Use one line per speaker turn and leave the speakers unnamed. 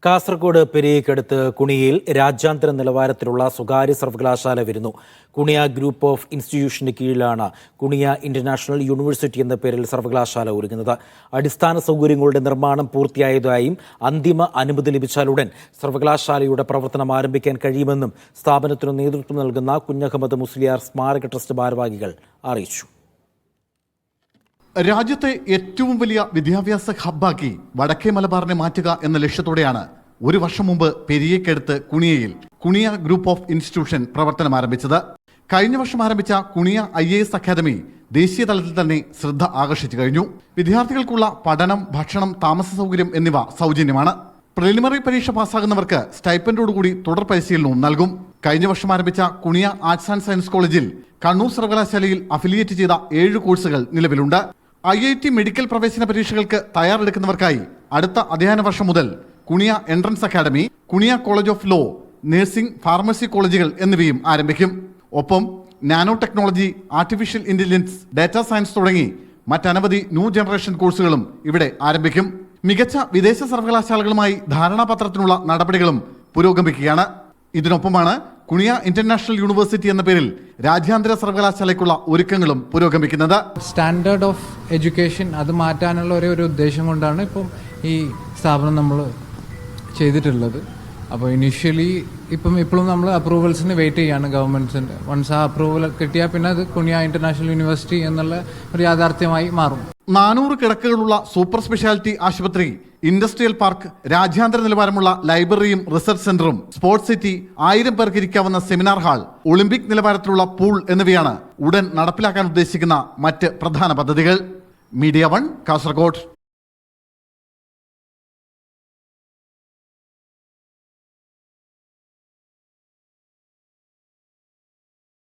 കാസർഗോഡ് പെരിയക്കടുത്ത് കുണിയിൽ രാജ്യാന്തര നിലവാരത്തിലുള്ള സ്വകാര്യ സർവകലാശാല വരുന്നു. കുണിയ ഗ്രൂപ്പ് ഓഫ് ഇൻസ്റ്റിറ്റ്യൂഷന് കീഴിലാണ് കുണിയ ഇന്റർനാഷണൽ യൂണിവേഴ്സിറ്റി എന്ന പേരിൽ സർവകലാശാല ഒരുങ്ങുന്നത്. അടിസ്ഥാന സൗകര്യങ്ങളുടെ നിർമ്മാണം പൂർത്തിയായതായും അന്തിമ അനുമതി ലഭിച്ചാലുടൻ സർവകലാശാലയുടെ പ്രവർത്തനം ആരംഭിക്കാൻ കഴിയുമെന്നും സ്ഥാപനത്തിനു നേതൃത്വം നൽകുന്ന കുഞ്ഞഹമ്മദ് മുസ്ലിയാർ സ്മാരക ട്രസ്റ്റ് ഭാരവാഹികൾ അറിയിച്ചു.
രാജ്യത്തെ ഏറ്റവും വലിയ വിദ്യാഭ്യാസ ഹബ്ബാക്കി വടക്കേ മലബാറിനെ മാറ്റുക എന്ന ലക്ഷ്യത്തോടെയാണ് ഒരു വർഷം മുമ്പ് പെരിയക്കടുത്ത് കുണിയയിൽ കുണിയ ഗ്രൂപ്പ് ഓഫ് ഇൻസ്റ്റിറ്റ്യൂഷൻ പ്രവർത്തനം ആരംഭിച്ചത്. കഴിഞ്ഞ വർഷം ആരംഭിച്ച കുണിയ IAS അക്കാദമി ദേശീയ തലത്തിൽ തന്നെ ശ്രദ്ധ ആകർഷിച്ചു കഴിഞ്ഞു. വിദ്യാർത്ഥികൾക്കുള്ള പഠനം, ഭക്ഷണം, താമസ സൗകര്യം എന്നിവ സൗജന്യമാണ്. പ്രിലിമിനറി പരീക്ഷ പാസ്സാകുന്നവർക്ക് സ്റ്റൈപ്പൻഡോടുകൂടി തുടർ പരിശീലനവും നൽകും. കഴിഞ്ഞ വർഷം ആരംഭിച്ച കുണിയ ആർട്സ് ആൻഡ് സയൻസ് കോളേജിൽ കണ്ണൂർ സർവകലാശാലയിൽ അഫിലിയേറ്റ് ചെയ്ത 7 കോഴ്സുകൾ നിലവിലുണ്ട്. IIT മെഡിക്കൽ പ്രവേശന പരീക്ഷകൾക്ക് തയ്യാറെടുക്കുന്നവർക്കായി അടുത്ത അധ്യയന വർഷം മുതൽ Kuniya entrance academy, Kuniya college of law, nursing, pharmacy കോളേജുകൾ എന്നിവയും ആരംഭിക്കും. ഒപ്പം nano technology, artificial intelligence, data science തുടങ്ങി മറ്റനവധി ന്യൂ ജനറേഷൻ കോഴ്സുകളും ഇവിടെ ആരംഭിക്കും. മികച്ച വിദേശ സർവകലാശാലകളുമായി ധാരണാപത്രത്തിനുള്ള നടപടികളും പുരോഗമിക്കുകയാണ്. ഇതിനൊപ്പമാണ് കുണിയ ഇന്റർനാഷണൽ യൂണിവേഴ്സിറ്റി എന്ന പേരിൽ രാജ്യാന്തര സർവകലാശാലയ്ക്കുള്ള ഒരുക്കങ്ങളും പുരോഗമിക്കുന്നത്.
സ്റ്റാൻഡേർഡ് ഓഫ് എഡ്യൂക്കേഷൻ അത് മാറ്റാനുള്ള ഒരു ഉദ്ദേശം കൊണ്ടാണ് ഇപ്പം ഈ സ്ഥാപനം നമ്മൾ ചെയ്തിട്ടുള്ളത്. അപ്പോൾ ഇനീഷ്യലി ഇപ്പോഴും നമ്മൾ അപ്രൂവൽസിന് വെയിറ്റ് ചെയ്യാണ് ഗവൺമെൻറ്റ്സിൻ്റെ. വൺസ് ആ അപ്രൂവൽ കിട്ടിയാൽ പിന്നെ അത് കുണിയ ഇന്റർനാഷണൽ യൂണിവേഴ്സിറ്റി എന്നുള്ള ഒരു യാഥാർത്ഥ്യമായി മാറും.
400 കിടക്കകളുള്ള സൂപ്പർ സ്പെഷ്യാലിറ്റി ആശുപത്രി, ഇൻഡസ്ട്രിയൽ പാർക്ക്, രാജ്യാന്തര നിലവാരമുള്ള ലൈബ്രറിയും റിസർച്ച് സെന്ററും, സ്പോർട്സ് സിറ്റി, 1000 പേർക്ക് ഇരിക്കാവുന്ന സെമിനാർ ഹാൾ, ഒളിമ്പിക് നിലവാരത്തിലുള്ള പൂൾ എന്നിവയാണ് ഉടൻ നടപ്പിലാക്കാൻ ഉദ്ദേശിക്കുന്ന മറ്റ് പ്രധാന പദ്ധതികൾ. മീഡിയ 1 കാസർഗോഡ്.